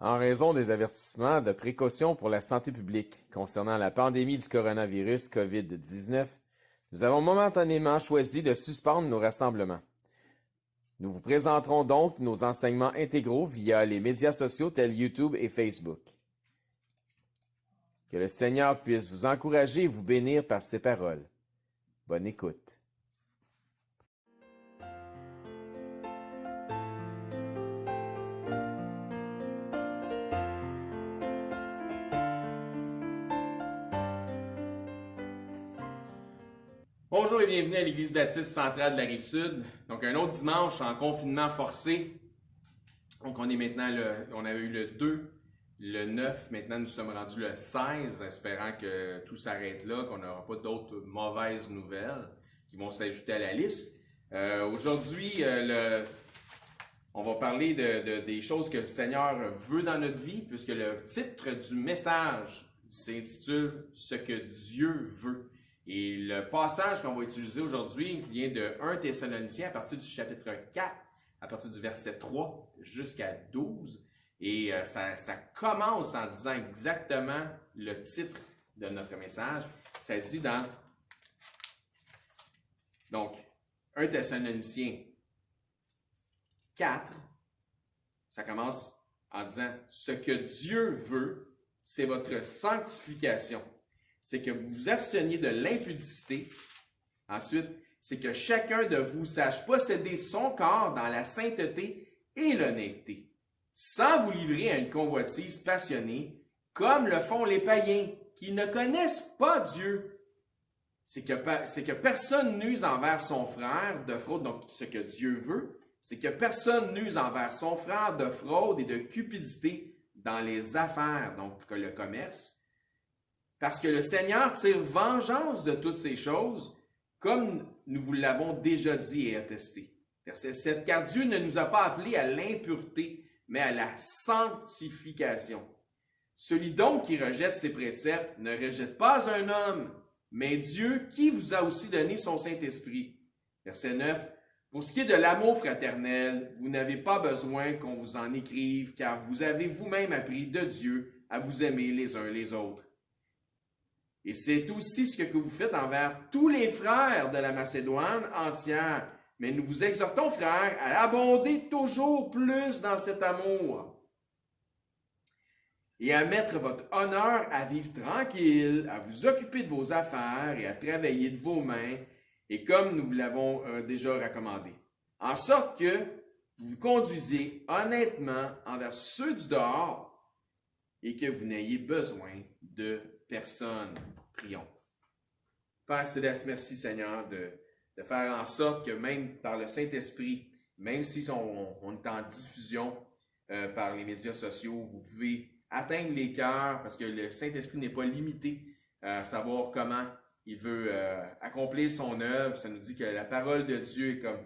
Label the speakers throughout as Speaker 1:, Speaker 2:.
Speaker 1: En raison des avertissements de précaution pour la santé publique concernant la pandémie du coronavirus COVID-19, nous avons momentanément choisi de suspendre nos rassemblements. Nous vous présenterons donc nos enseignements intégraux via les médias sociaux tels YouTube et Facebook. Que le Seigneur puisse vous encourager et vous bénir par ses paroles. Bonne écoute. Bonjour et bienvenue à l'Église baptiste centrale de la Rive-Sud. Donc un autre dimanche en confinement forcé. Donc on est maintenant on avait eu le 2, le 9, maintenant nous sommes rendus le 16, espérant que tout s'arrête là, qu'on n'aura pas d'autres mauvaises nouvelles qui vont s'ajouter à la liste. Aujourd'hui, on va parler des choses que le Seigneur veut dans notre vie, puisque le titre du message s'intitule « Ce que Dieu veut ». Et le passage qu'on va utiliser aujourd'hui vient de 1 Thessaloniciens à partir du chapitre 4, à partir du verset 3 jusqu'à 12. Et ça commence en disant exactement le titre de notre message. Ça dit donc, 1 Thessaloniciens 4, ça commence en disant « Ce que Dieu veut, c'est votre sanctification. » C'est que vous vous absteniez de l'impudicité. Ensuite, c'est que chacun de vous sache posséder son corps dans la sainteté et l'honnêteté, sans vous livrer à une convoitise passionnée, comme le font les païens qui ne connaissent pas Dieu. C'est que personne n'use envers son frère de fraude. Donc, ce que Dieu veut, c'est que personne n'use envers son frère de fraude et de cupidité dans les affaires, donc le commerce. Parce que le Seigneur tire vengeance de toutes ces choses, comme nous vous l'avons déjà dit et attesté. Verset 7. Car Dieu ne nous a pas appelés à l'impureté, mais à la sanctification. Celui donc qui rejette ses préceptes ne rejette pas un homme, mais Dieu qui vous a aussi donné son Saint-Esprit. Verset 9. Pour ce qui est de l'amour fraternel, vous n'avez pas besoin qu'on vous en écrive, car vous avez vous-même appris de Dieu à vous aimer les uns les autres. Et c'est aussi ce que vous faites envers tous les frères de la Macédoine entière. Mais nous vous exhortons, frères, à abonder toujours plus dans cet amour et à mettre votre honneur à vivre tranquille, à vous occuper de vos affaires et à travailler de vos mains, et comme nous vous l'avons déjà recommandé. En sorte que vous vous conduisez honnêtement envers ceux du dehors et que vous n'ayez besoin de personne. Prions. Père Céleste, merci Seigneur de faire en sorte que même par le Saint-Esprit, même si on est en diffusion par les médias sociaux, vous pouvez atteindre les cœurs parce que le Saint-Esprit n'est pas limité à savoir comment il veut accomplir son œuvre. Ça nous dit que la parole de Dieu est comme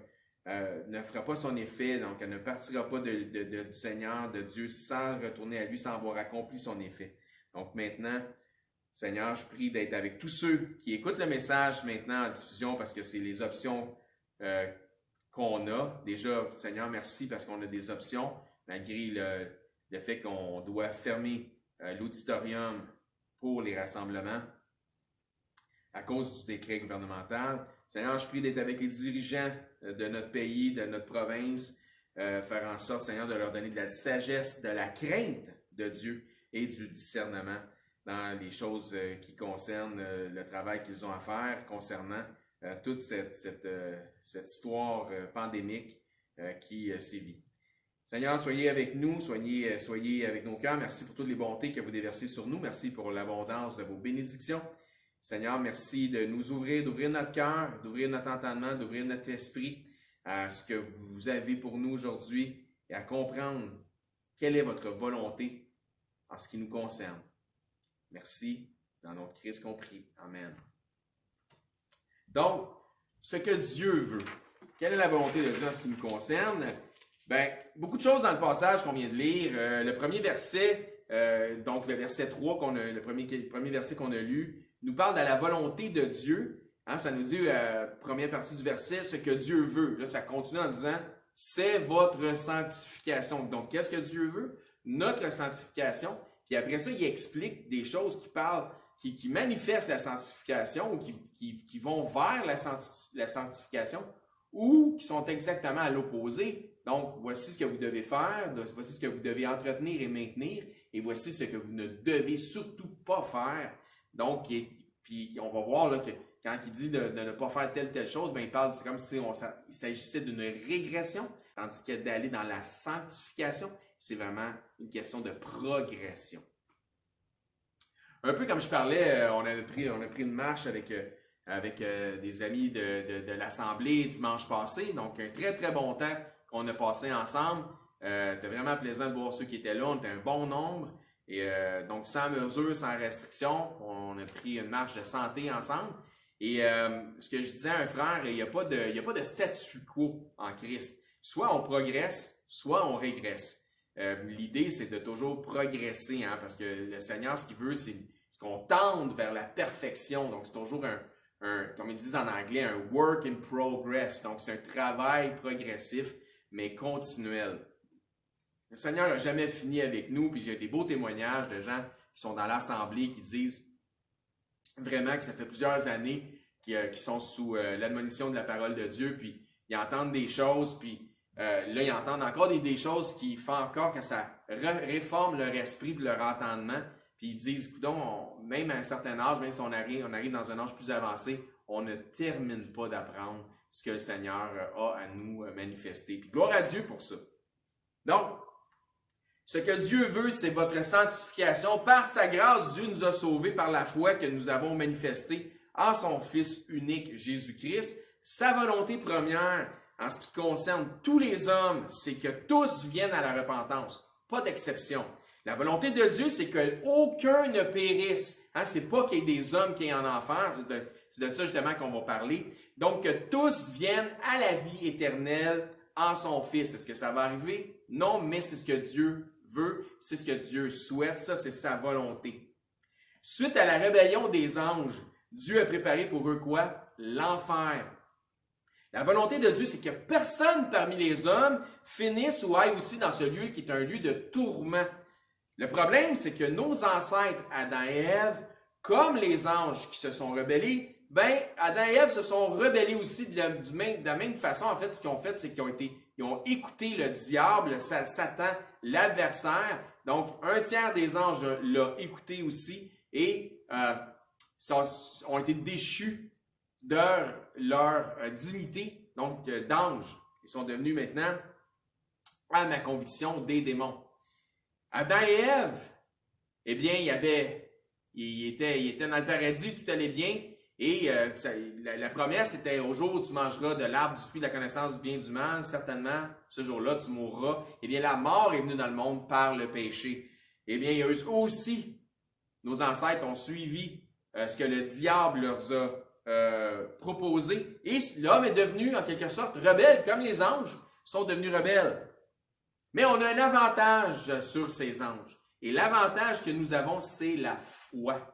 Speaker 1: ne fera pas son effet, donc elle ne partira pas du Seigneur, de Dieu, sans retourner à lui, sans avoir accompli son effet. Donc maintenant, Seigneur, je prie d'être avec tous ceux qui écoutent le message maintenant en diffusion parce que c'est les options qu'on a. Déjà, Seigneur, merci parce qu'on a des options, malgré le fait qu'on doit fermer l'auditorium pour les rassemblements à cause du décret gouvernemental. Seigneur, je prie d'être avec les dirigeants de notre pays, de notre province, faire en sorte, Seigneur, de leur donner de la sagesse, de la crainte de Dieu et du discernement dans les choses qui concernent le travail qu'ils ont à faire concernant toute cette histoire pandémique qui sévit. Seigneur, soyez avec nous, soyez avec nos cœurs. Merci pour toutes les bontés que vous déversez sur nous. Merci pour l'abondance de vos bénédictions. Seigneur, merci de nous ouvrir, d'ouvrir notre cœur, d'ouvrir notre entendement, d'ouvrir notre esprit à ce que vous avez pour nous aujourd'hui et à comprendre quelle est votre volonté en ce qui nous concerne. Merci, dans notre Christ compris. Amen. Donc, ce que Dieu veut. Quelle est la volonté de Dieu en ce qui nous concerne? Bien, beaucoup de choses dans le passage qu'on vient de lire. Le premier verset, donc le verset 3, le premier verset qu'on a lu, nous parle de la volonté de Dieu. Hein, ça nous dit, première partie du verset, ce que Dieu veut. Là, ça continue en disant, c'est votre sanctification. Donc, qu'est-ce que Dieu veut? notre sanctification. Puis après ça, il explique des choses qui parlent, qui manifestent la sanctification ou qui vont vers la sanctification ou qui sont exactement à l'opposé. Donc, voici ce que vous devez faire, voici ce que vous devez entretenir et maintenir, et voici ce que vous ne devez surtout pas faire. Donc, puis on va voir là, que quand il dit de ne pas faire telle chose, ben, il parle, c'est comme si il s'agissait d'une régression, tandis que d'aller dans la sanctification, c'est vraiment une question de progression. Un peu comme je parlais, on a pris une marche avec des amis de l'Assemblée dimanche passé. Donc, un très, très bon temps qu'on a passé ensemble. C'était vraiment plaisant de voir ceux qui étaient là. On était un bon nombre. Et donc, sans mesure, sans restriction, on a pris une marche de santé ensemble. Et ce que je disais à un frère, il n'y a pas de statu quo en Christ. Soit on progresse, soit on régresse. L'idée, c'est de toujours progresser, hein, parce que le Seigneur, ce qu'il veut, c'est qu'on tende vers la perfection. Donc, c'est toujours comme ils disent en anglais, un work in progress. Donc, c'est un travail progressif, mais continuel. Le Seigneur n'a jamais fini avec nous, puis j'ai des beaux témoignages de gens qui sont dans l'Assemblée qui disent vraiment que ça fait plusieurs années qu'ils sont sous l'admonition de la parole de Dieu, puis ils entendent des choses, puis là, ils entendent encore des choses qui font encore que ça réforme leur esprit et leur entendement. Puis ils disent, coudonc, même à un certain âge, même si on arrive dans un âge plus avancé, on ne termine pas d'apprendre ce que le Seigneur a à nous manifester. Puis gloire à Dieu pour ça. Donc, ce que Dieu veut, c'est votre sanctification. Par sa grâce, Dieu nous a sauvés par la foi que nous avons manifestée en son Fils unique, Jésus-Christ. Sa volonté première, en ce qui concerne tous les hommes, c'est que tous viennent à la repentance. Pas d'exception. La volonté de Dieu, c'est qu'aucun ne périsse. Hein? C'est pas qu'il y ait des hommes qui aient en enfer. C'est de ça justement qu'on va parler. Donc, que tous viennent à la vie éternelle en son Fils. Est-ce que ça va arriver? Non, mais c'est ce que Dieu veut. C'est ce que Dieu souhaite. Ça, c'est sa volonté. Suite à la rébellion des anges, Dieu a préparé pour eux quoi? L'enfer. La volonté de Dieu, c'est que personne parmi les hommes finisse ou aille aussi dans ce lieu qui est un lieu de tourment. Le problème, c'est que nos ancêtres, Adam et Ève, comme les anges qui se sont rebellés, ben, Adam et Ève se sont rebellés aussi de la même façon. En fait, ce qu'ils ont fait, c'est qu'ils ont écouté le diable, Satan, l'adversaire. Donc, un tiers des anges l'a écouté aussi et ont été déchus de leur dignité, donc d'anges. Ils sont devenus maintenant, à ma conviction, des démons. Adam et Ève, eh bien, ils étaient dans le paradis, tout allait bien. Et la promesse, c'était au jour où tu mangeras de l'arbre du fruit de la connaissance du bien et du mal, certainement, ce jour-là, tu mourras. Eh bien, la mort est venue dans le monde par le péché. Eh bien, eux aussi, nos ancêtres ont suivi ce que le diable leur a proposé. Et l'homme est devenu, en quelque sorte, rebelle, comme les anges sont devenus rebelles. Mais on a un avantage sur ces anges. Et l'avantage que nous avons, c'est la foi.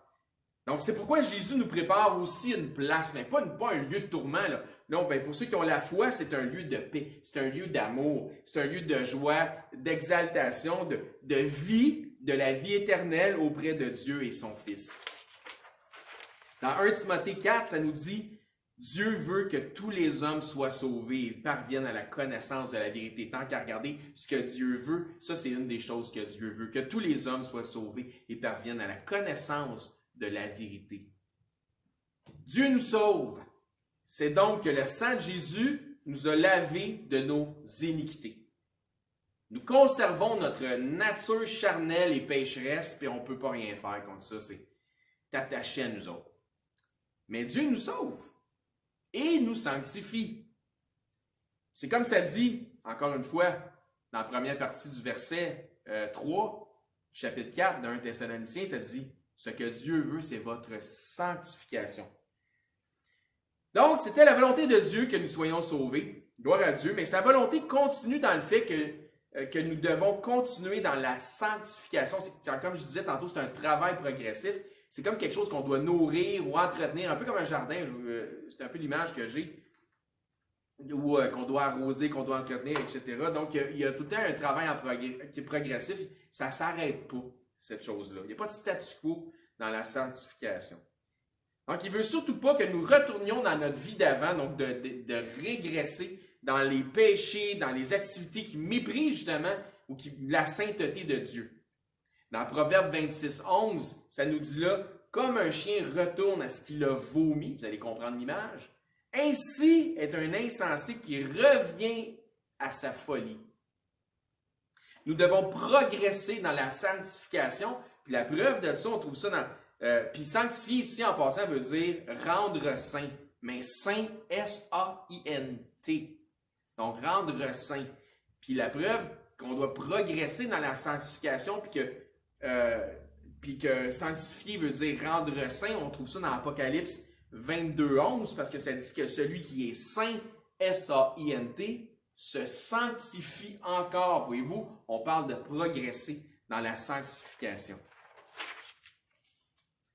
Speaker 1: Donc, c'est pourquoi Jésus nous prépare aussi une place, mais pas un lieu de tourment. Là. Non, ben, pour ceux qui ont la foi, c'est un lieu de paix, c'est un lieu d'amour, c'est un lieu de joie, d'exaltation, de vie, de la vie éternelle auprès de Dieu et son Fils. Dans 1 Timothée 4, ça nous dit « Dieu veut que tous les hommes soient sauvés et parviennent à la connaissance de la vérité. » Tant qu'à regarder ce que Dieu veut, ça c'est une des choses que Dieu veut, que tous les hommes soient sauvés et parviennent à la connaissance de la vérité. Dieu nous sauve. C'est donc que le sang de Jésus nous a lavés de nos iniquités. Nous conservons notre nature charnelle et pécheresse, puis on ne peut pas rien faire contre ça, c'est attaché à nous autres. Mais Dieu nous sauve et nous sanctifie. C'est comme ça dit, encore une fois, dans la première partie du verset 3, chapitre 4 d'un Thessaloniciens, ça dit « Ce que Dieu veut, c'est votre sanctification. » Donc, c'était la volonté de Dieu que nous soyons sauvés, gloire à Dieu, mais sa volonté continue dans le fait que nous devons continuer dans la sanctification. Comme je disais tantôt, c'est un travail progressif. C'est comme quelque chose qu'on doit nourrir ou entretenir, un peu comme un jardin. C'est un peu l'image que j'ai. ou qu'on doit arroser, qu'on doit entretenir, etc. Donc, il y a tout le temps un travail qui est progressif. Ça ne s'arrête pas, cette chose-là. Il n'y a pas de statu quo dans la sanctification. Donc, il ne veut surtout pas que nous retournions dans notre vie d'avant, donc de régresser dans les péchés, dans les activités qui méprisent justement ou la sainteté de Dieu. Dans Proverbe 26, 11, ça nous dit là, comme un chien retourne à ce qu'il a vomi, vous allez comprendre l'image, ainsi est un insensé qui revient à sa folie. Nous devons progresser dans la sanctification, puis la preuve de ça, on trouve ça dans... puis sanctifier ici, en passant, veut dire rendre saint, mais saint, S-A-I-N-T. Donc, rendre saint. Puis la preuve qu'on doit progresser dans la sanctification, puis que sanctifier veut dire rendre saint, on trouve ça dans Apocalypse 22, 11, parce que ça dit que celui qui est saint, S-A-I-N-T, se sanctifie encore. Voyez-vous, on parle de progresser dans la sanctification.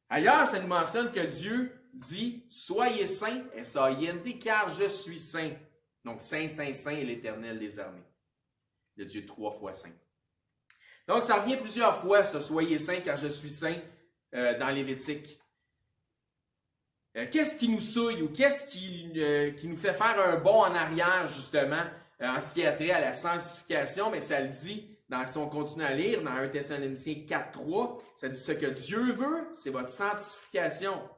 Speaker 1: Ailleurs, ça nous mentionne que Dieu dit « Soyez saints, S-A-I-N-T, car je suis saint. » Donc, saint, saint, saint est l'Éternel des armées. Le Dieu 3 fois saint. Donc, ça revient plusieurs fois, ce « Soyez saints, car je suis saint » dans Lévitique. Qu'est-ce qui nous souille ou qu'est-ce qui nous fait faire un bond en arrière, justement, en ce qui a trait à la sanctification? Mais ça le dit, si on continue à lire, dans 1 Thessaloniciens 4, 3, ça dit ce que Dieu veut, c'est votre sanctification.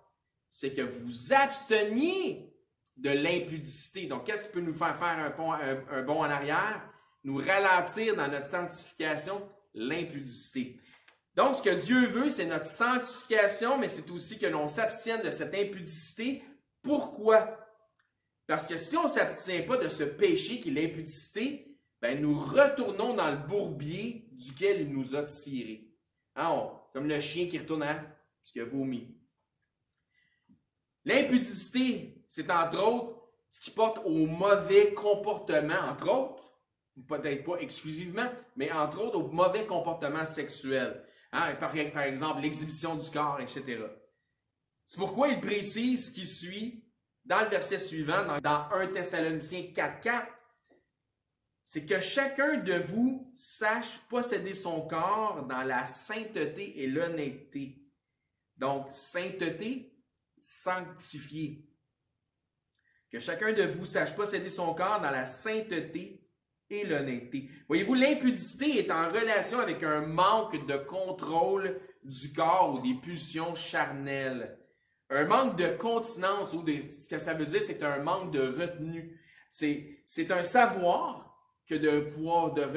Speaker 1: C'est que vous absteniez de l'impudicité. Donc, qu'est-ce qui peut nous faire un bond en arrière? Nous ralentir dans notre sanctification, l'impudicité. Donc, ce que Dieu veut, c'est notre sanctification, mais c'est aussi que l'on s'abstienne de cette impudicité. Pourquoi? Parce que si on ne s'abstient pas de ce péché qui est l'impudicité, ben nous retournons dans le bourbier duquel il nous a tirés. Hein, comme le chien qui retourne à ce qu'il a vomi. L'impudicité, c'est entre autres ce qui porte au mauvais comportement, entre autres, peut-être pas exclusivement, mais entre autres au mauvais comportement sexuel. Hein, par exemple, l'exhibition du corps, etc. C'est pourquoi il précise ce qui suit dans le verset suivant, dans 1 Thessaloniciens 4, 4. C'est que chacun de vous sache posséder son corps dans la sainteté et l'honnêteté. Donc, sainteté, sanctifié. Que chacun de vous sache posséder son corps dans la sainteté et l'honnêteté. Voyez-vous, l'impudicité est en relation avec un manque de contrôle du corps ou des pulsions charnelles. Un manque de continence, ou ce que ça veut dire, c'est un manque de retenue. C'est un savoir que de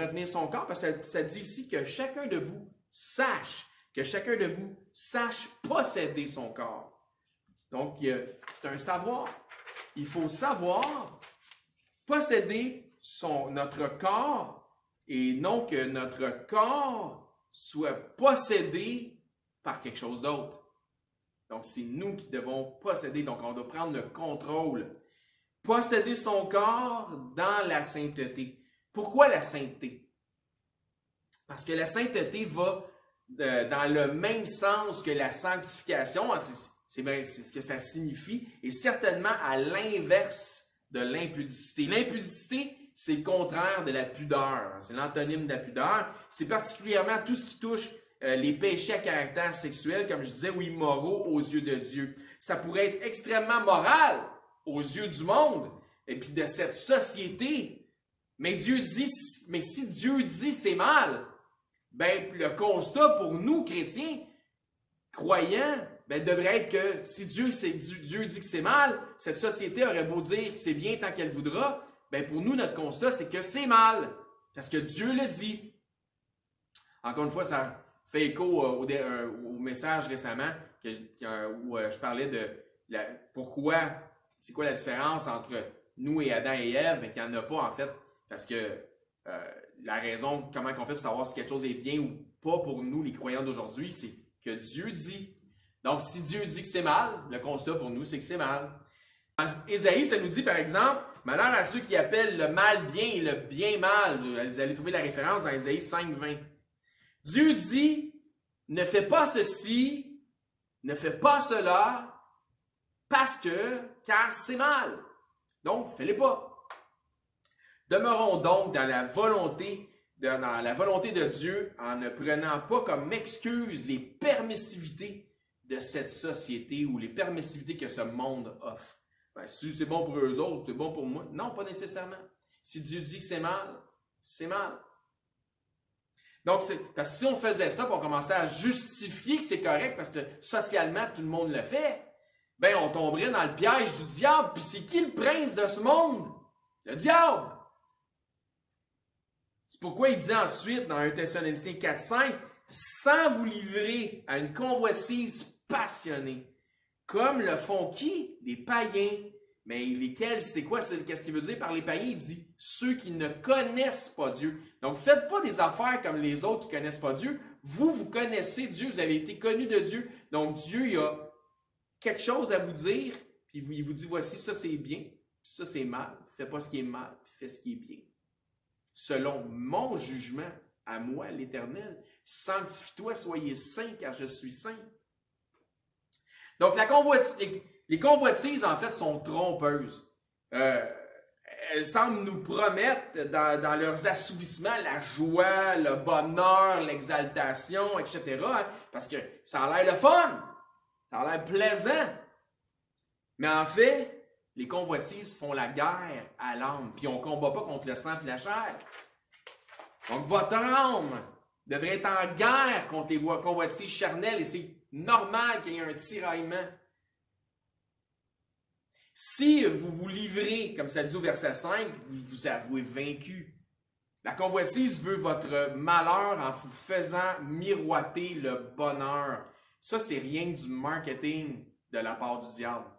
Speaker 1: retenir son corps, parce que ça dit ici que chacun de vous sache posséder son corps. Donc, c'est un savoir. Il faut savoir posséder notre corps et non que notre corps soit possédé par quelque chose d'autre. Donc, c'est nous qui devons posséder. Donc, on doit prendre le contrôle. Posséder son corps dans la sainteté. Pourquoi la sainteté? Parce que la sainteté va dans le même sens que la sanctification. C'est ce que ça signifie. Et certainement à l'inverse de l'impudicité. L'impudicité, c'est le contraire de la pudeur. C'est l'antonyme de la pudeur. C'est particulièrement tout ce qui touche les péchés à caractère sexuel, comme je disais, ou immoraux aux yeux de Dieu. Ça pourrait être extrêmement moral aux yeux du monde et puis de cette société. Mais si Dieu dit c'est mal, ben le constat pour nous, chrétiens, croyants, ben, devrait être que si Dieu dit que c'est mal, cette société aurait beau dire que c'est bien tant qu'elle voudra, ben pour nous, notre constat, c'est que c'est mal. Parce que Dieu le dit. Encore une fois, ça fait écho au message récemment où je parlais de c'est quoi la différence entre nous et Adam et Ève, mais qu'il n'y en a pas en fait. Parce que la raison, comment on fait pour savoir si quelque chose est bien ou pas pour nous, les croyants d'aujourd'hui, c'est que Dieu dit. Donc, si Dieu dit que c'est mal, le constat pour nous, c'est que c'est mal. Dans Ésaïe, ça nous dit, par exemple, « Malheur à ceux qui appellent le mal bien et le bien mal. » Vous allez trouver la référence dans Ésaïe 5, 20. Dieu dit, « Ne fais pas ceci, ne fais pas cela, car c'est mal. Donc, fais-les pas. » Demeurons donc dans la volonté de Dieu en ne prenant pas comme excuse les permissivités de cette société ou les permissivités que ce monde offre. Ben, si c'est bon pour eux autres, c'est bon pour moi. Non, pas nécessairement. Si Dieu dit que c'est mal, c'est mal. Donc, parce que si on faisait ça, puis on commençait à justifier que c'est correct parce que socialement, tout le monde le fait, ben on tomberait dans le piège du diable. Puis c'est qui le prince de ce monde? Le diable! C'est pourquoi il dit ensuite dans 1 Thessaloniciens 4,5, sans vous livrer à une convoitise passionnée, comme le font qui? Les païens. Mais lesquels, c'est quoi? Qu'est-ce qu'il veut dire par les païens? Il dit ceux qui ne connaissent pas Dieu. Donc, faites pas des affaires comme les autres qui ne connaissent pas Dieu. Vous connaissez Dieu, vous avez été connus de Dieu. Donc, Dieu, il a quelque chose à vous dire, puis il vous dit, voici, ça c'est bien, puis ça c'est mal. Fais pas ce qui est mal, puis fais ce qui est bien. Selon mon jugement, à moi, l'Éternel, sanctifie-toi, soyez saints, car je suis saint. Donc, les convoitises, en fait, sont trompeuses. Elles semblent nous promettre, dans leurs assouvissements, la joie, le bonheur, l'exaltation, etc. Parce que ça a l'air le fun, ça a l'air plaisant. Mais en fait, les convoitises font la guerre à l'âme, puis on ne combat pas contre le sang et la chair. Donc, votre âme devrait être en guerre contre les convoitises charnelles, et c'est normal qu'il y ait un tiraillement. Si vous vous livrez, comme ça dit au verset 5, vous vous avouez vaincu. La convoitise veut votre malheur en vous faisant miroiter le bonheur. Ça, c'est rien que du marketing de la part du diable.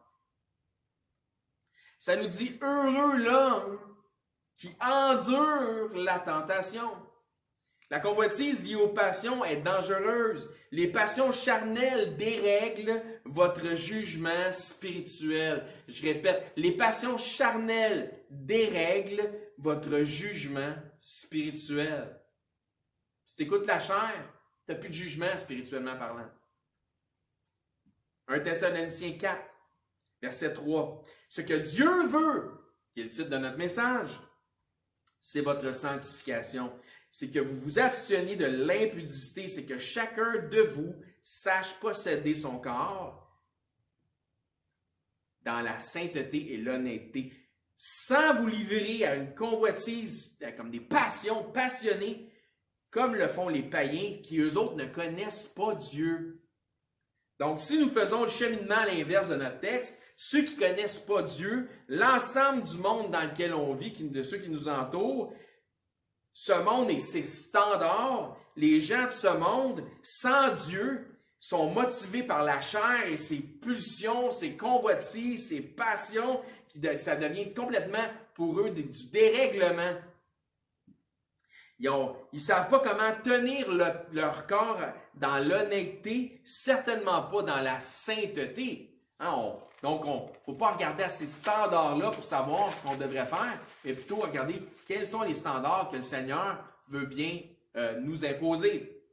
Speaker 1: Ça nous dit « Heureux l'homme qui endure la tentation ». La convoitise liée aux passions est dangereuse. Les passions charnelles dérèglent votre jugement spirituel. Je répète, les passions charnelles dérèglent votre jugement spirituel. Si tu écoutes la chair, tu n'as plus de jugement spirituellement parlant. 1 Thessaloniciens 4, verset 3. Ce que Dieu veut, qui est le titre de notre message, c'est votre sanctification. C'est que vous vous absteniez de l'impudicité, c'est que chacun de vous sache posséder son corps dans la sainteté et l'honnêteté, sans vous livrer à une convoitise, comme des passions passionnées, comme le font les païens qui, eux autres, ne connaissent pas Dieu. Donc, si nous faisons le cheminement à l'inverse de notre texte, ceux qui ne connaissent pas Dieu, l'ensemble du monde dans lequel on vit, de ceux qui nous entourent, ce monde et ses standards, les gens de ce monde, sans Dieu, sont motivés par la chair et ses pulsions, ses convoitises, ses passions, ça devient complètement pour eux du dérèglement. Ils ne savent pas comment tenir leur corps dans l'honnêteté, certainement pas dans la sainteté. Donc, il ne faut pas regarder à ces standards-là pour savoir ce qu'on devrait faire, mais plutôt regarder quels sont les standards que le Seigneur veut bien nous imposer.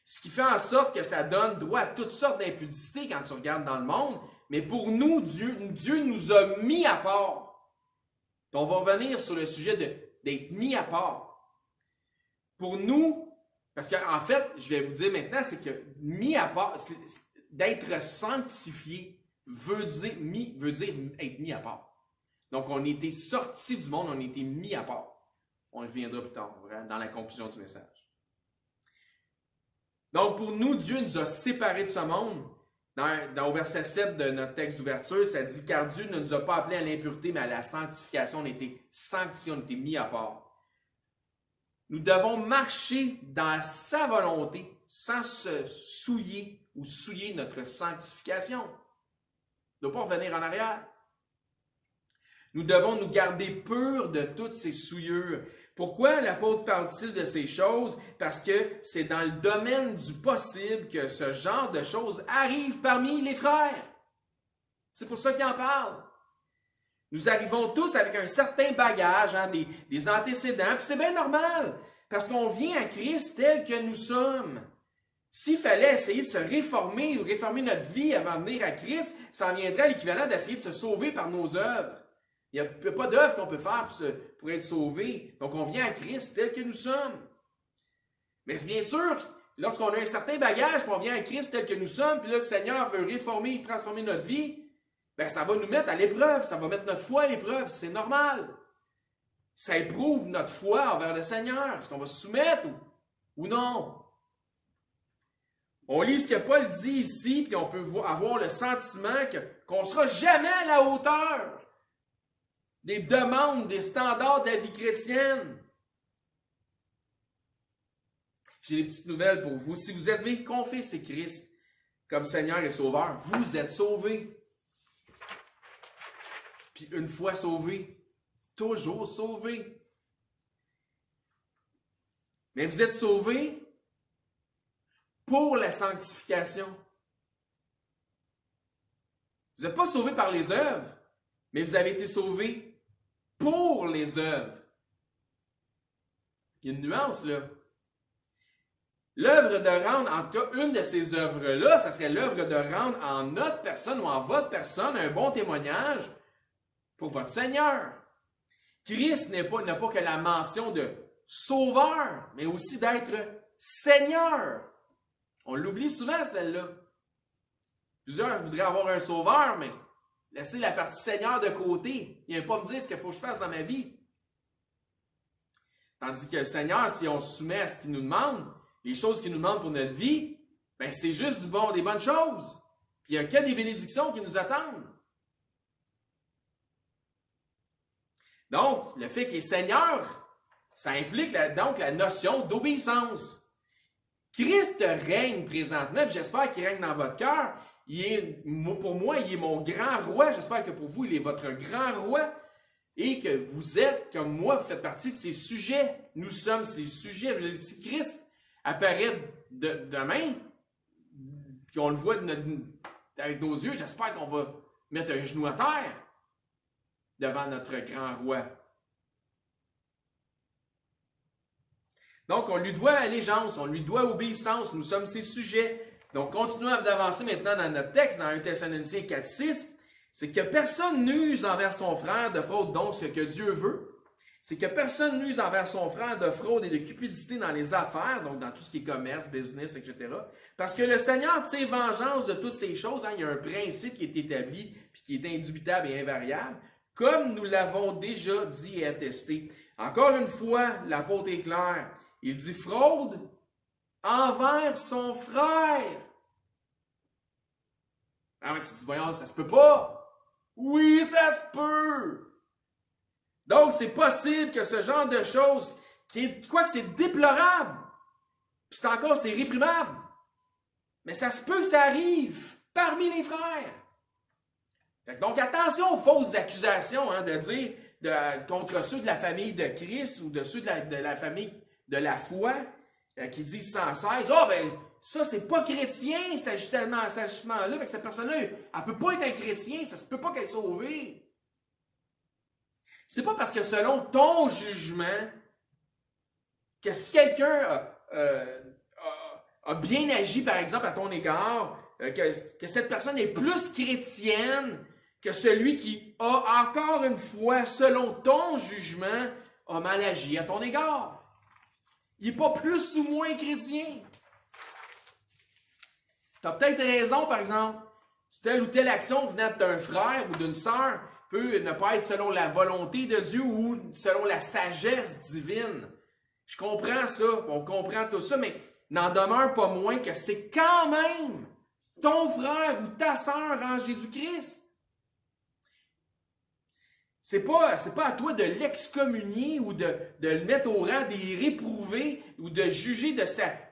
Speaker 1: Ce qui fait en sorte que ça donne droit à toutes sortes d'impudicités quand tu regardes dans le monde, mais pour nous, Dieu nous a mis à part. Puis on va revenir sur le sujet d'être mis à part. Pour nous, parce qu'en fait, je vais vous dire maintenant, c'est que mis à part, d'être sanctifié, veut dire être mis à part. Donc, on était sortis du monde, on était mis à part. On y reviendra plus tard, dans la conclusion du message. Donc, pour nous, Dieu nous a séparés de ce monde. Au verset 7 de notre texte d'ouverture, ça dit « Car Dieu ne nous a pas appelés à l'impureté, mais à la sanctification. » On était sanctifiés, on était mis à part. Nous devons marcher dans sa volonté sans se souiller ou souiller notre sanctification. On ne doit pas revenir en arrière. Nous devons nous garder purs de toutes ces souillures. Pourquoi l'apôtre parle-t-il de ces choses? Parce que c'est dans le domaine du possible que ce genre de choses arrive parmi les frères. C'est pour ça qu'il en parle. Nous arrivons tous avec un certain bagage, des antécédents, puis c'est bien normal, parce qu'on vient à Christ tel que nous sommes. S'il fallait essayer de se réformer ou réformer notre vie avant de venir à Christ, ça en viendrait à l'équivalent d'essayer de se sauver par nos œuvres. Il n'y a pas d'œuvre qu'on peut faire pour être sauvé. Donc, on vient à Christ tel que nous sommes. Mais bien sûr, lorsqu'on a un certain bagage, puis on vient à Christ tel que nous sommes, puis là, le Seigneur veut réformer et transformer notre vie, ben ça va nous mettre à l'épreuve, ça va mettre notre foi à l'épreuve, c'est normal. Ça éprouve notre foi envers le Seigneur. Est-ce qu'on va se soumettre ou non? On lit ce que Paul dit ici, puis on peut avoir le sentiment qu'on ne sera jamais à la hauteur des demandes, des standards de la vie chrétienne. J'ai des petites nouvelles pour vous. Si vous avez confessé Christ comme Seigneur et Sauveur, vous êtes sauvés. Puis une fois sauvé, toujours sauvé. Mais vous êtes sauvés pour la sanctification. Vous n'êtes pas sauvés par les œuvres, mais vous avez été sauvés pour les œuvres. Il y a une nuance là. L'œuvre de rendre, en tout cas, une de ces œuvres-là, ça serait l'œuvre de rendre en notre personne ou en votre personne un bon témoignage pour votre Seigneur. Christ n'a pas que la mention de sauveur, mais aussi d'être Seigneur. On l'oublie souvent, celle-là. Plusieurs voudraient avoir un sauveur, mais laissez la partie Seigneur de côté. Il ne vient pas me dire ce qu'il faut que je fasse dans ma vie. Tandis que le Seigneur, si on se soumet à ce qu'il nous demande, les choses qu'il nous demande pour notre vie, ben c'est juste des bonnes choses. Puis il n'y a que des bénédictions qui nous attendent. Donc, le fait qu'il est Seigneur, ça implique donc la notion d'obéissance. Christ règne présentement, puis j'espère qu'il règne dans votre cœur. Pour moi, il est mon grand roi. J'espère que pour vous, il est votre grand roi. Et que vous êtes, comme moi, vous faites partie de ses sujets. Nous sommes ses sujets. Si Christ apparaît demain, puis on le voit avec nos yeux, j'espère qu'on va mettre un genou à terre devant notre grand roi. Donc, on lui doit allégeance, on lui doit obéissance, nous sommes ses sujets. Donc, continuons d'avancer maintenant dans notre texte, dans 1 Thessaloniciens 4,6. C'est que personne n'use envers son frère de fraude, donc ce que Dieu veut. C'est que personne n'use envers son frère de fraude et de cupidité dans les affaires, donc dans tout ce qui est commerce, business, etc. Parce que le Seigneur tire vengeance de toutes ces choses. Il y a un principe qui est établi, puis qui est indubitable et invariable, comme nous l'avons déjà dit et attesté. Encore une fois, l'apôtre est clair. Il dit fraude envers son frère. Ah, mais tu dis, voyons, ça se peut pas. Oui, ça se peut. Donc, c'est possible que ce genre de choses, que c'est déplorable, puis c'est réprimable. Mais ça se peut que ça arrive parmi les frères. Donc, attention aux fausses accusations de dire contre ceux de la famille de Christ ou de ceux de la famille de la foi qui disent sans cesse, « Ah, ben, ça, c'est pas chrétien, cet ajustement-là. Fait que cette personne-là, elle peut pas être un chrétien, ça se peut pas qu'elle soit sauvée. » C'est pas parce que selon ton jugement, que si quelqu'un a bien agi, par exemple, à ton égard, que cette personne est plus chrétienne que celui qui a, encore une fois, selon ton jugement, a mal agi à ton égard. Il n'est pas plus ou moins chrétien. Tu as peut-être raison, par exemple, telle ou telle action venant d'un frère ou d'une sœur peut ne pas être selon la volonté de Dieu ou selon la sagesse divine. Je comprends ça, on comprend tout ça, mais n'en demeure pas moins que c'est quand même ton frère ou ta sœur en Jésus-Christ. C'est pas à toi de l'excommunier ou de le mettre au rang des réprouvés ou de juger de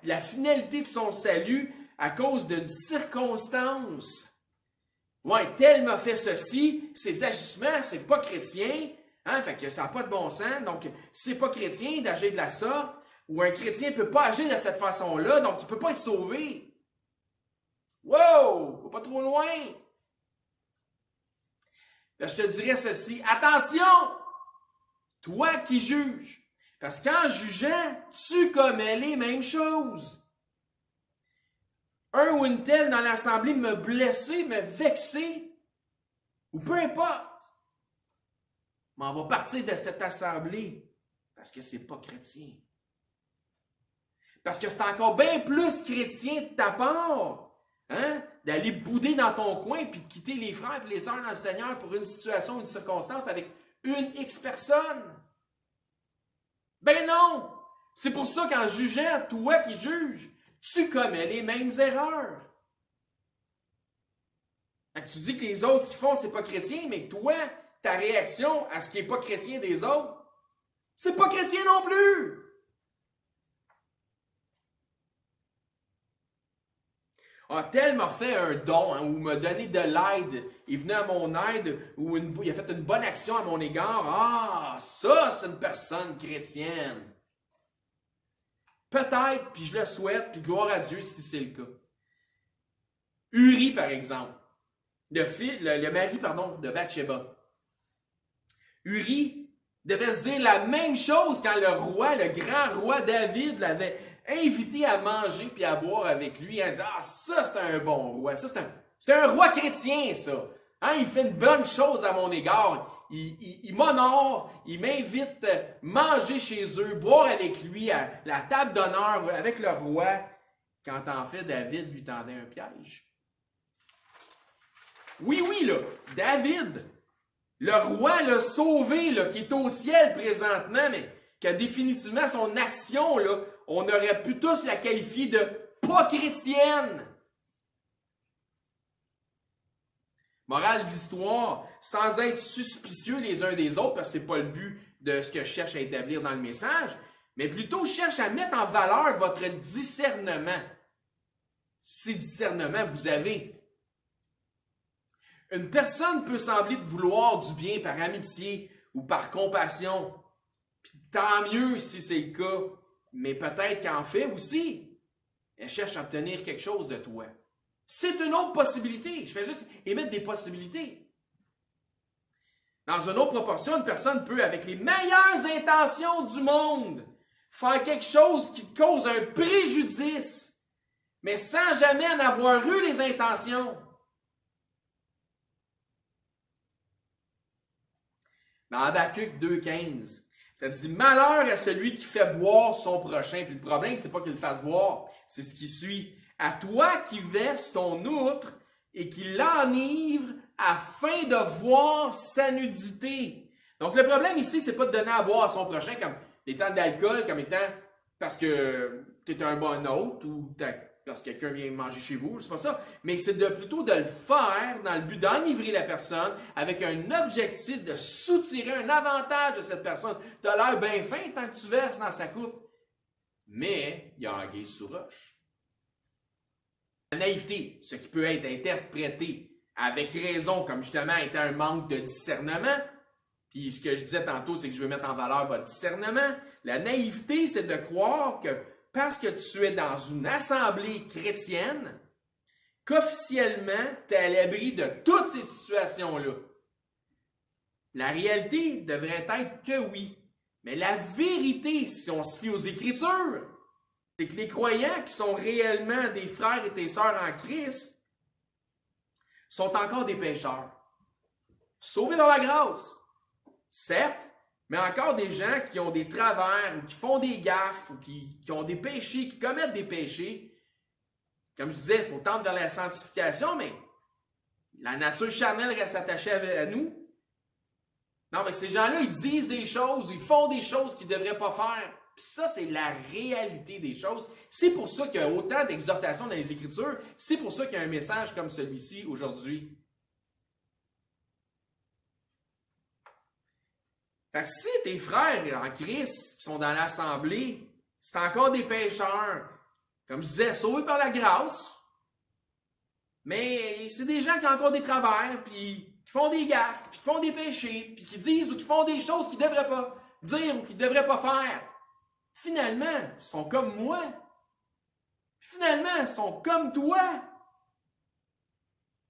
Speaker 1: la finalité de son salut à cause d'une circonstance. Ouais, tel m'a fait ceci, ses agissements, c'est pas chrétien, fait que ça n'a pas de bon sens, donc c'est pas chrétien d'agir de la sorte, ou un chrétien ne peut pas agir de cette façon-là, donc il ne peut pas être sauvé. Wow! Pas trop loin! Ben, je te dirais ceci, attention! Toi qui juges, parce qu'en jugeant, tu commets les mêmes choses. Un ou une telle dans l'assemblée me blesser, me vexer, ou peu importe. m'en va partir de cette assemblée parce que c'est pas chrétien. Parce que c'est encore bien plus chrétien de ta part, hein, d'aller bouder dans ton coin puis de quitter les frères et les sœurs dans le Seigneur pour une situation, une circonstance avec une X personne. Ben non! C'est pour ça qu'en jugeant, toi qui juges, tu commets les mêmes erreurs. Fait que tu dis que les autres, ce qu'ils font, c'est pas chrétien, mais que toi, ta réaction à ce qui est pas chrétien des autres, c'est pas chrétien non plus! Ah, tel m'a fait un don, hein, ou m'a donné de l'aide, il venait à mon aide, ou il a fait une bonne action à mon égard. Ah, ça, c'est une personne chrétienne. Peut-être, puis je le souhaite, puis gloire à Dieu si c'est le cas. Uri, par exemple, le mari, de Bathsheba. Uri devait se dire la même chose quand le grand roi David l'avait invité à manger puis à boire avec lui, en disant « Ah, ça, c'est un bon roi. Ça, c'est un roi chrétien, ça. Hein, il fait une bonne chose à mon égard. Il m'honore, il m'invite à manger chez eux, boire avec lui à la table d'honneur avec le roi. » Quand en fait, David lui tendait un piège. Oui, là, David, le roi l'a sauvé, là, qui est au ciel présentement, mais que définitivement son action, là, on aurait pu tous la qualifier de pas chrétienne. Morale d'histoire, sans être suspicieux les uns des autres, parce que c'est pas le but de ce que je cherche à établir dans le message, mais plutôt je cherche à mettre en valeur votre discernement. Si discernement vous avez. Une personne peut sembler te vouloir du bien par amitié ou par compassion. Puis tant mieux si c'est le cas, mais peut-être qu'en fait aussi, elle cherche à obtenir quelque chose de toi. C'est une autre possibilité. Je fais juste émettre des possibilités. Dans une autre proportion, une personne peut, avec les meilleures intentions du monde, faire quelque chose qui cause un préjudice, mais sans jamais en avoir eu les intentions. Dans Habakkuk 2,15, ça dit « Malheur à celui qui fait boire son prochain. » Puis le problème, c'est pas qu'il le fasse boire, c'est ce qui suit. « À toi qui verse ton outre et qui l'enivre afin de voir sa nudité. » Donc le problème ici, c'est pas de donner à boire à son prochain comme étant de l'alcool, comme étant parce que tu es un bon hôte ou parce que quelqu'un vient manger chez vous, c'est pas ça. Mais c'est plutôt de le faire dans le but d'enivrer la personne avec un objectif de soutirer un avantage de cette personne. Tu as l'air bien fin tant que tu verses dans sa coupe. Mais il y a anguille sous roche. La naïveté, ce qui peut être interprété avec raison comme justement étant un manque de discernement. Puis ce que je disais tantôt, c'est que je veux mettre en valeur votre discernement. La naïveté, c'est de croire que parce que tu es dans une assemblée chrétienne, qu'officiellement, tu es à l'abri de toutes ces situations-là. La réalité devrait être que oui. Mais la vérité, si on se fie aux Écritures, c'est que les croyants qui sont réellement des frères et des sœurs en Christ sont encore des pécheurs. Sauvés dans la grâce. Certes, mais encore des gens qui ont des travers, ou qui font des gaffes, ou qui ont des péchés, qui commettent des péchés. Comme je disais, il faut tendre vers la sanctification, mais la nature charnelle reste attachée à nous. Non, mais ces gens-là, ils disent des choses, ils font des choses qu'ils ne devraient pas faire. Puis ça, c'est la réalité des choses. C'est pour ça qu'il y a autant d'exhortations dans les Écritures. C'est pour ça qu'il y a un message comme celui-ci aujourd'hui. Fait que si tes frères en Christ qui sont dans l'assemblée, c'est encore des pécheurs, comme je disais, sauvés par la grâce, mais c'est des gens qui ont encore des travers, puis qui font des gaffes, puis qui font des péchés, puis qui disent ou qui font des choses qu'ils ne devraient pas dire ou qu'ils ne devraient pas faire. Finalement, ils sont comme moi. Finalement, ils sont comme toi.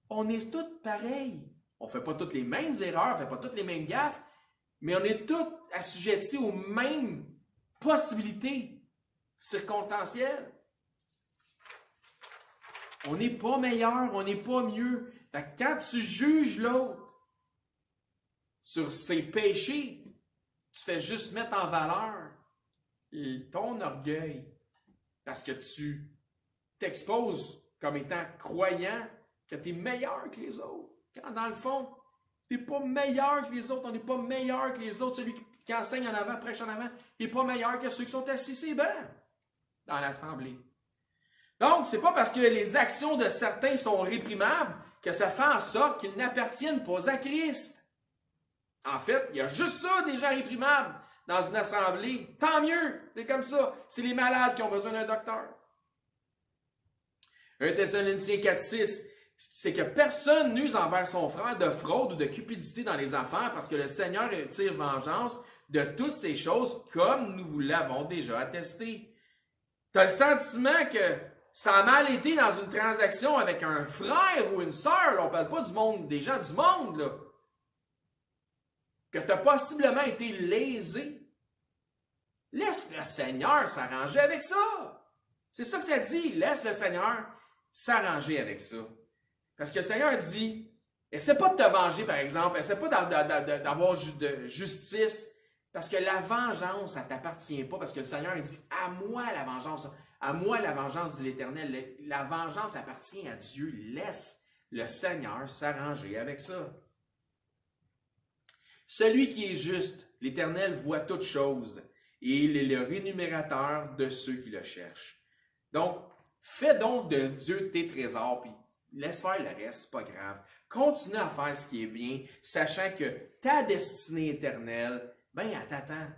Speaker 1: On est tous pareils. On ne fait pas toutes les mêmes erreurs, on ne fait pas toutes les mêmes gaffes, mais on est tous assujettis aux mêmes possibilités circonstancielles. On n'est pas meilleur, on n'est pas mieux. Fait que quand tu juges l'autre, sur ses péchés, tu fais juste mettre en valeur ton orgueil parce que tu t'exposes comme étant croyant que tu es meilleur que les autres. Quand dans le fond, tu n'es pas meilleur que les autres. On n'est pas meilleur que les autres. Celui qui enseigne en avant, prêche en avant, il n'est pas meilleur que ceux qui sont assis ses bancs dans l'assemblée. Donc, c'est pas parce que les actions de certains sont réprimables que ça fait en sorte qu'ils n'appartiennent pas à Christ. En fait, il y a juste ça déjà réprimables dans une assemblée. Tant mieux, c'est comme ça. C'est les malades qui ont besoin d'un docteur. 1 Thessaloniciens 4,6, c'est que personne n'use envers son frère de fraude ou de cupidité dans les affaires parce que le Seigneur tire vengeance de toutes ces choses comme nous vous l'avons déjà attesté. Tu as le sentiment que ça a mal été dans une transaction avec un frère ou une sœur. Là, on ne parle pas du monde, des gens du monde. Là. Que tu as possiblement été lésé. Laisse le Seigneur s'arranger avec ça. C'est ça que ça dit. Laisse le Seigneur s'arranger avec ça. Parce que le Seigneur dit, essaie pas de te venger, par exemple. Essaie pas d'avoir de justice. Parce que la vengeance, ça ne t'appartient pas. Parce que le Seigneur dit, à moi la vengeance. À moi la vengeance, dit l'Éternel. La vengeance appartient à Dieu. Laisse le Seigneur s'arranger avec ça. Celui qui est juste, l'Éternel voit toutes choses, et il est le rémunérateur de ceux qui le cherchent. Donc, fais donc de Dieu tes trésors, puis laisse faire le reste, c'est pas grave. Continue à faire ce qui est bien, sachant que ta destinée éternelle, ben, elle t'attend.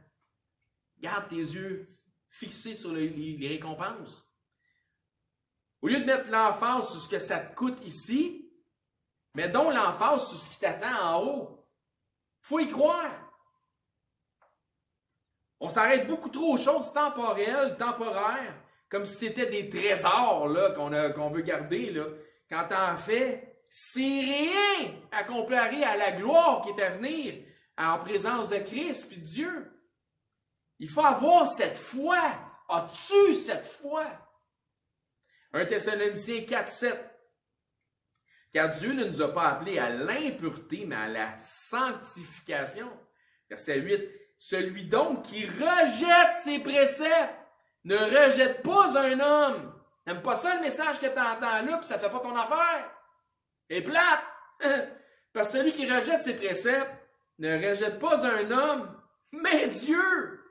Speaker 1: Garde tes yeux fixés sur les récompenses. Au lieu de mettre l'emphase sur ce que ça te coûte ici, mets donc l'emphase sur ce qui t'attend en haut. Faut y croire. On s'arrête beaucoup trop aux choses temporelles, temporaires, comme si c'était des trésors là, qu'on veut garder. Là. Quand en fait, c'est rien à comparer à la gloire qui est à venir en présence de Christ et de Dieu. Il faut avoir cette foi. As-tu cette foi? 1 Thessaloniciens 4,7. Car Dieu ne nous a pas appelés à l'impureté, mais à la sanctification. Verset 8. Celui donc qui rejette ses préceptes ne rejette pas un homme. N'aime pas ça le message que tu entends là, puis ça fait pas ton affaire. Et plate! Parce que celui qui rejette ses préceptes ne rejette pas un homme, mais Dieu,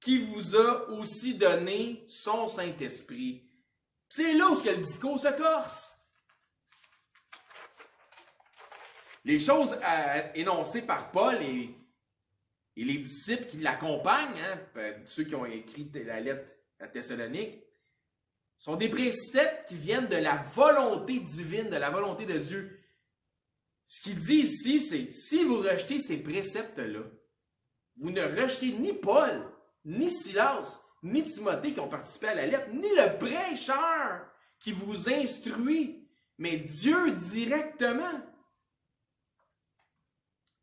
Speaker 1: qui vous a aussi donné son Saint-Esprit. C'est là où le discours se corse. Les choses énoncées par Paul et les disciples qui l'accompagnent, ceux qui ont écrit la lettre à Thessalonique, sont des préceptes qui viennent de la volonté divine, de la volonté de Dieu. Ce qu'il dit ici, c'est si vous rejetez ces préceptes-là, vous ne rejetez ni Paul, ni Silas, ni Timothée qui ont participé à la lettre, ni le prêcheur qui vous instruit, mais Dieu directement.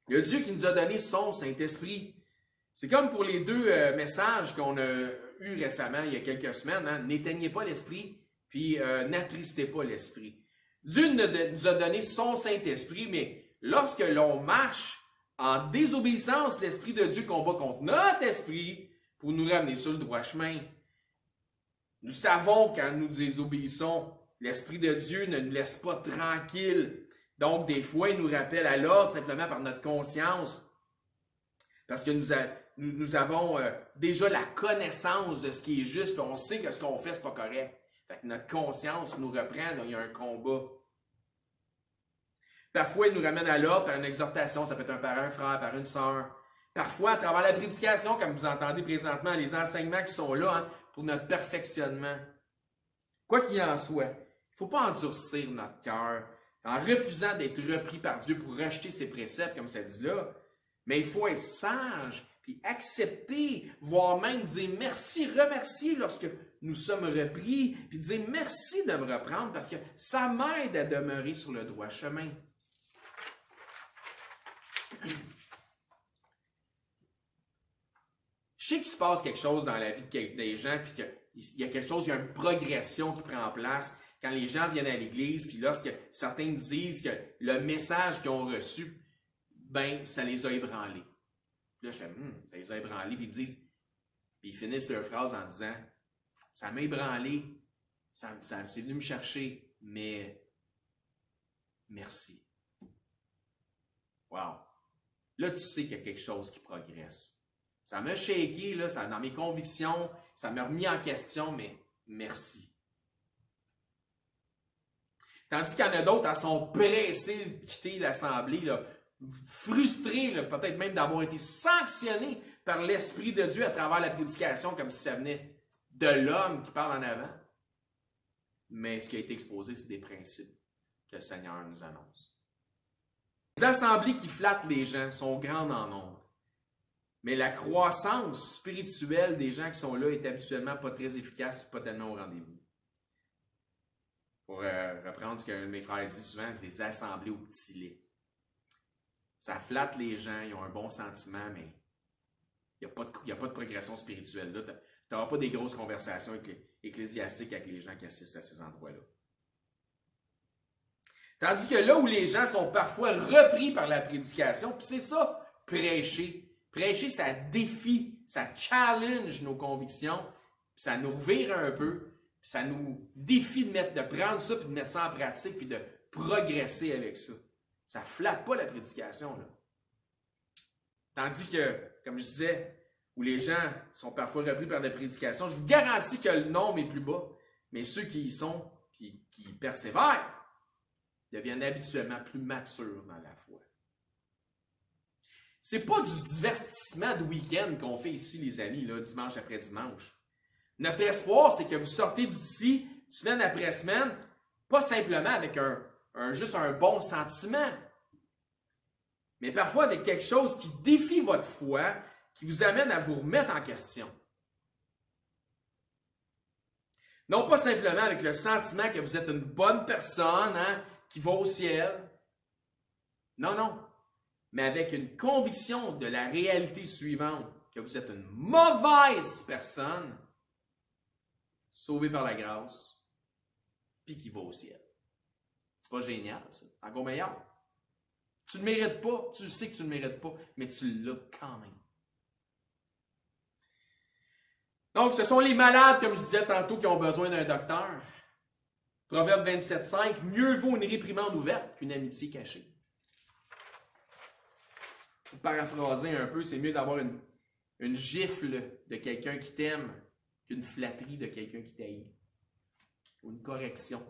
Speaker 1: Le Dieu qui nous a donné son Saint-Esprit. C'est comme pour les deux messages qu'on a eus récemment, il y a quelques semaines. Hein? N'éteignez pas l'Esprit, puis n'attristez pas l'Esprit. Dieu nous a donné son Saint-Esprit, mais lorsque l'on marche en désobéissance, l'Esprit de Dieu combat contre notre esprit pour nous ramener sur le droit chemin. Nous savons quand nous désobéissons, l'Esprit de Dieu ne nous laisse pas tranquilles. Donc, des fois, il nous rappelle à l'ordre simplement par notre conscience. Parce que nous avons déjà la connaissance de ce qui est juste, puis on sait que ce qu'on fait, c'est pas correct. Fait que notre conscience nous reprend, donc il y a un combat. Parfois, il nous ramène à l'ordre par une exhortation, ça peut être un parent, un frère, par une sœur. Parfois, à travers la prédication, comme vous entendez présentement, les enseignements qui sont là pour notre perfectionnement. Quoi qu'il en soit, il ne faut pas endurcir notre cœur en refusant d'être repris par Dieu pour rejeter ses préceptes, comme ça dit là. Mais il faut être sage, puis accepter, voire même dire merci, remercier lorsque nous sommes repris, puis dire merci de me reprendre parce que ça m'aide à demeurer sur le droit chemin. Je sais qu'il se passe quelque chose dans la vie des gens, puis qu'il y a quelque chose, il y a une progression qui prend place quand les gens viennent à l'église, puis lorsque certains disent que le message qu'ils ont reçu ben, ça les a ébranlés. Puis là, je fais, ça les a ébranlés, puis ils me disent, puis ils finissent leur phrase en disant, ça m'a ébranlé, ça c'est venu me chercher, mais merci. Wow. Là, tu sais qu'il y a quelque chose qui progresse. Ça m'a shaké, là, dans mes convictions, ça m'a remis en question, mais merci. Tandis qu'il y en a d'autres, elles sont pressées de quitter l'Assemblée, là, frustrées, là, peut-être même d'avoir été sanctionnées par l'Esprit de Dieu à travers la prédication, comme si ça venait de l'homme qui parle en avant. Mais ce qui a été exposé, c'est des principes que le Seigneur nous annonce. Les assemblées qui flattent les gens sont grandes en nombre. Mais la croissance spirituelle des gens qui sont là est habituellement pas très efficace, pas tellement au rendez-vous. Pour reprendre ce que mes frères disent souvent, c'est des assemblées au petit lait. Ça flatte les gens, ils ont un bon sentiment, mais il n'y a pas de progression spirituelle là. Tu n'auras pas des grosses conversations ecclésiastiques avec les gens qui assistent à ces endroits-là. Tandis que là où les gens sont parfois repris par la prédication, puis c'est ça, prêcher. Prêcher, ça défie, ça challenge nos convictions, puis ça nous revire un peu, puis ça nous défie de prendre ça, puis de mettre ça en pratique, puis de progresser avec ça. Ça ne flatte pas la prédication, là. Tandis que, comme je disais, où les gens sont parfois repris par la prédication, je vous garantis que le nombre est plus bas, mais ceux qui y sont, qui persévèrent, deviennent habituellement plus matures dans la foi. C'est pas du divertissement de week-end qu'on fait ici, les amis, là, dimanche après dimanche. Notre espoir, c'est que vous sortez d'ici, semaine après semaine, pas simplement avec juste un bon sentiment, mais parfois avec quelque chose qui défie votre foi, qui vous amène à vous remettre en question. Non pas simplement avec le sentiment que vous êtes une bonne personne, qui va au ciel. Non, non. Mais avec une conviction de la réalité suivante, que vous êtes une mauvaise personne, sauvée par la grâce, puis qui va au ciel. C'est pas génial, ça. Encore meilleur. Tu ne le mérites pas, tu sais que tu ne le mérites pas, mais tu l'as quand même. Donc, ce sont les malades, comme je disais tantôt, qui ont besoin d'un docteur. Proverbe 27,5, mieux vaut une réprimande ouverte qu'une amitié cachée. Pour paraphraser un peu, c'est mieux d'avoir une gifle de quelqu'un qui t'aime qu'une flatterie de quelqu'un qui t'haït. Ou une correction.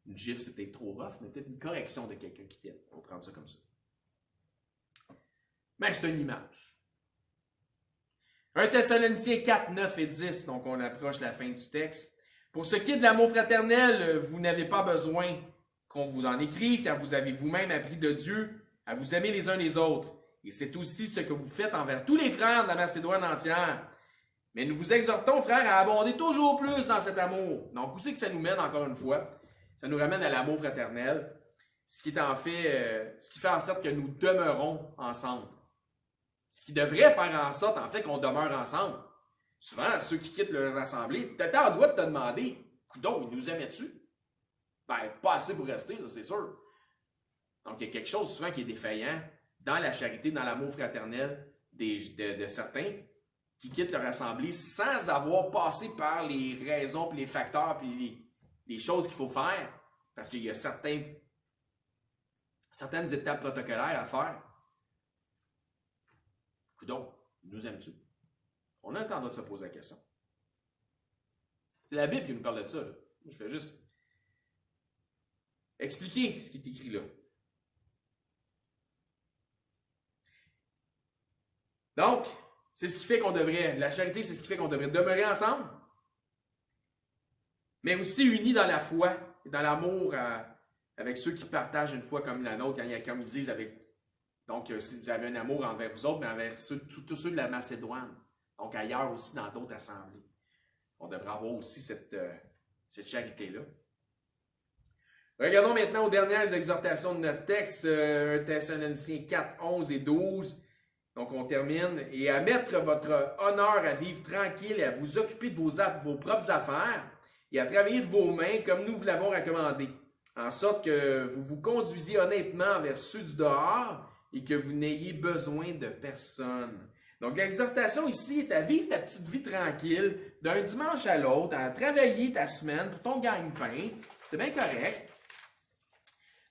Speaker 1: Une gifle, c'est peut-être trop rough, mais peut-être une correction de quelqu'un qui t'aime. On va prendre ça comme ça. Mais c'est une image. 1 Thessaloniciens 4, 9 et 10, donc on approche la fin du texte. Pour ce qui est de l'amour fraternel, vous n'avez pas besoin qu'on vous en écrive, car vous avez vous-même appris de Dieu à vous aimer les uns les autres. Et c'est aussi ce que vous faites envers tous les frères de la Macédoine entière. Mais nous vous exhortons, frères, à abonder toujours plus dans cet amour. Donc, où c'est que ça nous mène, encore une fois? Ça nous ramène à l'amour fraternel, ce qui fait en sorte que nous demeurons ensemble. Ce qui devrait faire en sorte, en fait, qu'on demeure ensemble. Souvent, ceux qui quittent leur assemblée, t'es en droit de te demander, coudonc, ils nous aimaient-tu? Ben, pas assez pour rester, ça c'est sûr. Donc, il y a quelque chose souvent qui est défaillant dans la charité, dans l'amour fraternel de certains qui quittent leur assemblée sans avoir passé par les raisons, puis les facteurs, puis les choses qu'il faut faire, parce qu'il y a certaines étapes protocolaires à faire. Coudonc, nous aimes-tu? On a le temps de se poser la question. C'est la Bible qui nous parle de ça, là. Je vais juste expliquer ce qui est écrit là. Donc, c'est ce qui fait qu'on devrait, la charité, c'est ce qui fait qu'on devrait demeurer ensemble, mais aussi unis dans la foi et dans l'amour avec ceux qui partagent une foi comme la nôtre, comme ils disent, donc si vous avez un amour envers vous autres, mais envers tous ceux de la Macédoine, donc ailleurs aussi dans d'autres assemblées. On devrait avoir aussi cette charité-là. Regardons maintenant aux dernières exhortations de notre texte, 1 Thessaloniciens 4, 11 et 12. Donc, on termine. Et à mettre votre honneur à vivre tranquille et à vous occuper de vos propres affaires et à travailler de vos mains comme nous vous l'avons recommandé, en sorte que vous vous conduisiez honnêtement vers ceux du dehors et que vous n'ayez besoin de personne. Donc, l'exhortation ici est à vivre ta petite vie tranquille, d'un dimanche à l'autre, à travailler ta semaine pour ton gagne-pain. C'est bien correct.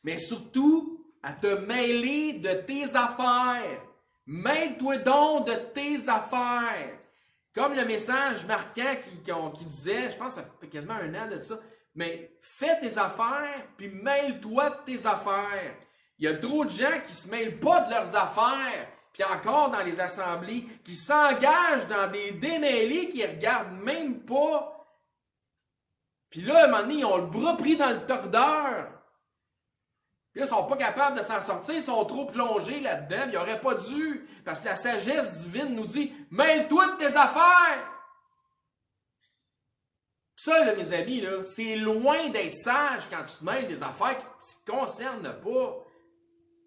Speaker 1: Mais surtout, à te mêler de tes affaires. Mêle-toi donc de tes affaires. Comme le message marquant qui disait, je pense que ça fait quasiment un an de ça, mais fais tes affaires, puis mêle-toi de tes affaires. Il y a trop de gens qui ne se mêlent pas de leurs affaires, puis encore dans les assemblées, qui s'engagent dans des démêlés qui ne regardent même pas. Puis là, à un moment donné, ils ont le bras pris dans le tordeur. Puis là, ils ne sont pas capables de s'en sortir, ils sont trop plongés là-dedans. Ils n'auraient pas dû, parce que la sagesse divine nous dit « Mêle-toi de tes affaires! » Ça, là, mes amis, là, c'est loin d'être sage quand tu te mêles des affaires qui ne te concernent pas.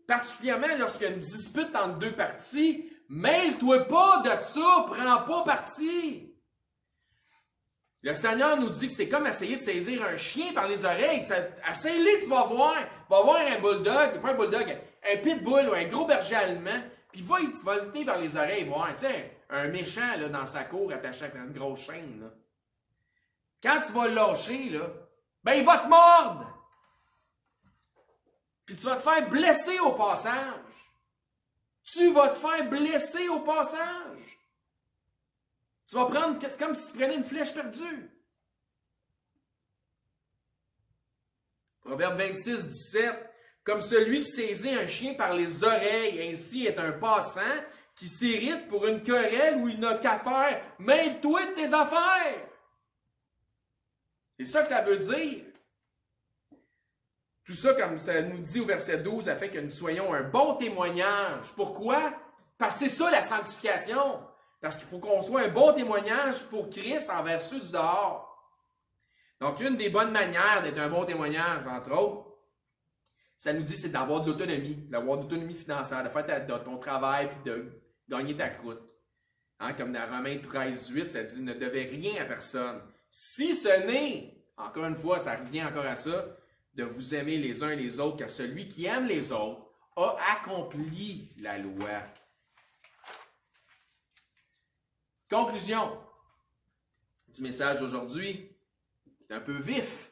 Speaker 1: Particulièrement lorsqu'il y a une dispute entre deux parties, mêle-toi pas de ça, prends pas parti. Le Seigneur nous dit que c'est comme essayer de saisir un chien par les oreilles. Essaye-le, tu vas voir. Tu vas voir un bulldog, pas un bulldog, un pitbull ou un gros berger allemand, puis tu vas le tenir par les oreilles, voir. Tiens, un méchant là, dans sa cour attaché à une grosse chaîne. Là. Quand tu vas le lâcher, là, ben il va te mordre. Puis tu vas te faire blesser au passage. Tu vas te faire blesser au passage. Tu vas prendre, c'est comme si tu prenais une flèche perdue. Proverbe 26, 17. Comme celui qui saisit un chien par les oreilles, ainsi est un passant qui s'irrite pour une querelle où il n'a qu'à faire. Mêle-toi de tes affaires. C'est ça que ça veut dire. Tout ça, comme ça nous dit au verset 12, ça fait que nous soyons un bon témoignage. Pourquoi? Parce que c'est ça la sanctification. Parce qu'il faut qu'on soit un bon témoignage pour Christ envers ceux du dehors. Donc, une des bonnes manières d'être un bon témoignage, entre autres, ça nous dit, c'est d'avoir de l'autonomie financière, de faire ton travail puis de gagner ta croûte. Hein, comme dans Romains 13, 8, ça dit, ne devez rien à personne. Si ce n'est, encore une fois, ça revient encore à ça, de vous aimer les uns les autres, car celui qui aime les autres a accompli la loi. Conclusion du message d'aujourd'hui, c'est un peu vif,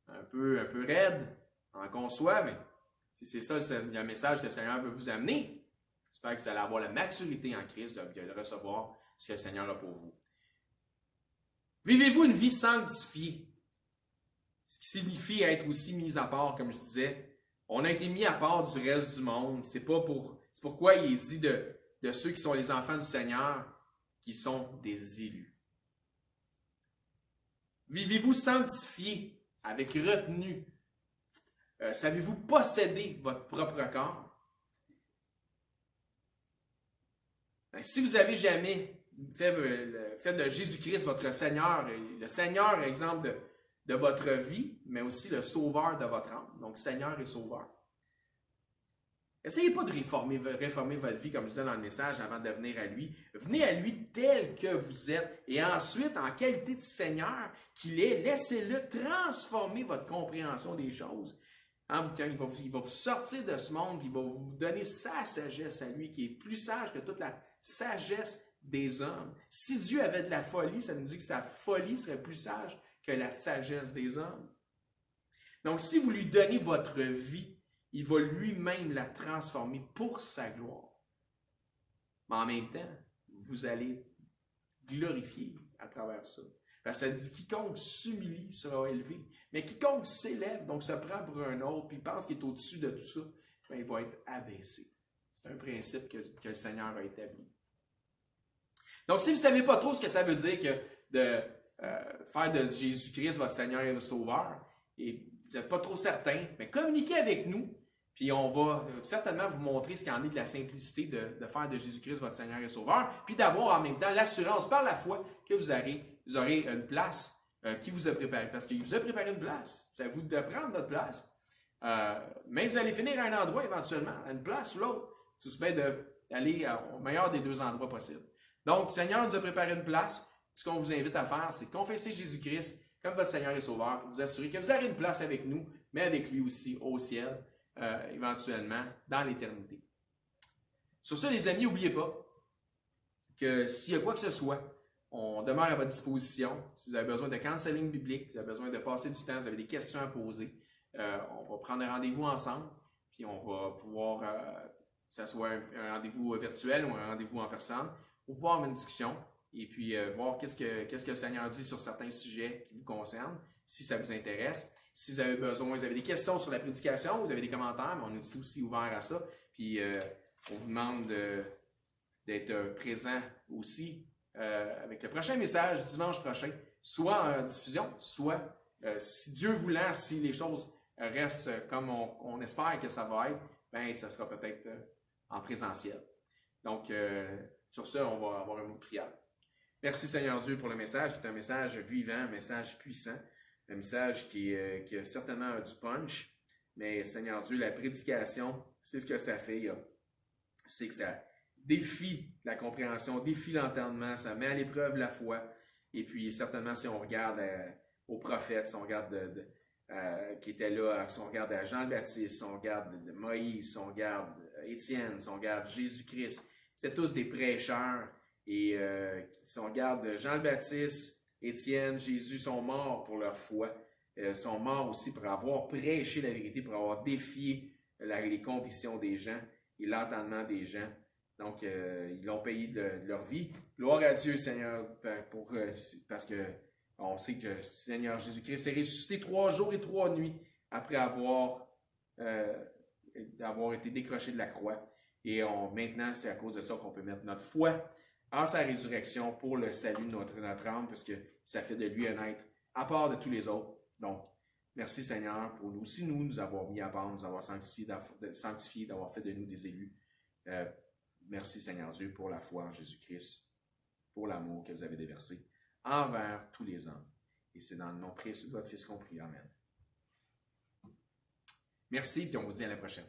Speaker 1: un peu raide, en conçoit, mais si c'est ça le message que le Seigneur veut vous amener, j'espère que vous allez avoir la maturité en Christ de recevoir ce que le Seigneur a pour vous. Vivez-vous une vie sanctifiée, ce qui signifie être aussi mis à part, comme je disais. On a été mis à part du reste du monde. C'est pourquoi il est dit de ceux qui sont les enfants du Seigneur, qui sont des élus. Vivez-vous sanctifié, avec retenue. Savez-vous posséder votre propre corps? Ben, si vous n'avez jamais fait de Jésus-Christ votre Seigneur, le Seigneur, exemple de votre vie, mais aussi le Sauveur de votre âme, donc Seigneur et Sauveur. Essayez pas de réformer votre vie, comme je disais dans le message, avant de venir à lui. Venez à lui tel que vous êtes. Et ensuite, en qualité de Seigneur qu'il est, laissez-le transformer votre compréhension des choses. Hein, il va vous sortir de ce monde, puis il va vous donner sa sagesse à lui, qui est plus sage que toute la sagesse des hommes. Si Dieu avait de la folie, ça nous dit que sa folie serait plus sage que la sagesse des hommes. Donc, si vous lui donnez votre vie, il va lui-même la transformer pour sa gloire. Mais en même temps, vous allez glorifier à travers ça. Parce que ça dit quiconque s'humilie sera élevé. Mais quiconque s'élève, donc se prend pour un autre, puis pense qu'il est au-dessus de tout ça, bien, il va être abaissé. C'est un principe que le Seigneur a établi. Donc, si vous ne savez pas trop ce que ça veut dire que de faire de Jésus-Christ votre Seigneur et le Sauveur, et vous n'êtes pas trop certain, mais communiquez avec nous, puis on va certainement vous montrer ce qu'il en est de la simplicité de faire de Jésus-Christ votre Seigneur et Sauveur, puis d'avoir en même temps l'assurance par la foi que vous aurez une place qui vous a préparé, parce qu'il vous a préparé une place. C'est à vous de prendre votre place. Mais vous allez finir à un endroit éventuellement, à une place ou l'autre. C'est bien d'aller au meilleur des deux endroits possibles. Donc, le Seigneur nous a préparé une place. Ce qu'on vous invite à faire, c'est confesser Jésus-Christ comme votre Seigneur et Sauveur pour vous assurer que vous aurez une place avec nous, mais avec lui aussi au ciel, éventuellement, dans l'éternité. Sur ça, les amis, n'oubliez pas que s'il y a quoi que ce soit, on demeure à votre disposition. Si vous avez besoin de counseling biblique, si vous avez besoin de passer du temps, si vous avez des questions à poser, on va prendre un rendez-vous ensemble, puis on va pouvoir, que ce soit un rendez-vous virtuel ou un rendez-vous en personne, pour pouvoir avoir une discussion et puis voir qu'est-ce que le Seigneur dit sur certains sujets qui vous concernent, si ça vous intéresse. Si vous avez besoin, vous avez des questions sur la prédication, vous avez des commentaires, mais on est aussi ouvert à ça. Puis on vous demande d'être présent aussi avec le prochain message dimanche prochain, soit en diffusion, soit, si Dieu voulant, si les choses restent comme on espère que ça va être, ben ça sera peut-être en présentiel. Donc, sur ça, on va avoir un mot de prière. Merci Seigneur Dieu pour le message, qui est un message vivant, un message puissant, un message qui a certainement du punch, mais Seigneur Dieu, la prédication, c'est ce que ça fait, c'est que ça défie la compréhension, défie l'entendement, ça met à l'épreuve la foi. Et puis, certainement, si on regarde aux prophètes, si on regarde qui étaient là, si on regarde à Jean le Baptiste, si on regarde de Moïse, si on regarde Étienne, si on regarde Jésus-Christ, c'est tous des prêcheurs. Et si on regarde Jean le Baptiste, Étienne, Jésus sont morts pour leur foi, sont morts aussi pour avoir prêché la vérité, pour avoir défié les convictions des gens et l'entendement des gens. Donc, ils l'ont payé de leur vie. Gloire à Dieu, Seigneur, parce que on sait que le Seigneur Jésus-Christ est ressuscité 3 jours et 3 nuits après avoir été décroché de la croix. Et maintenant, c'est à cause de ça qu'on peut mettre notre foi en sa résurrection pour le salut de notre âme, parce que ça fait de lui un être à part de tous les autres. Donc, merci Seigneur pour nous avoir mis à part, nous avoir sanctifiés, d'avoir fait de nous des élus. Merci Seigneur Dieu pour la foi en Jésus-Christ, pour l'amour que vous avez déversé envers tous les hommes. Et c'est dans le nom précieux de votre Fils qu'on prie. Amen. Merci, puis on vous dit à la prochaine.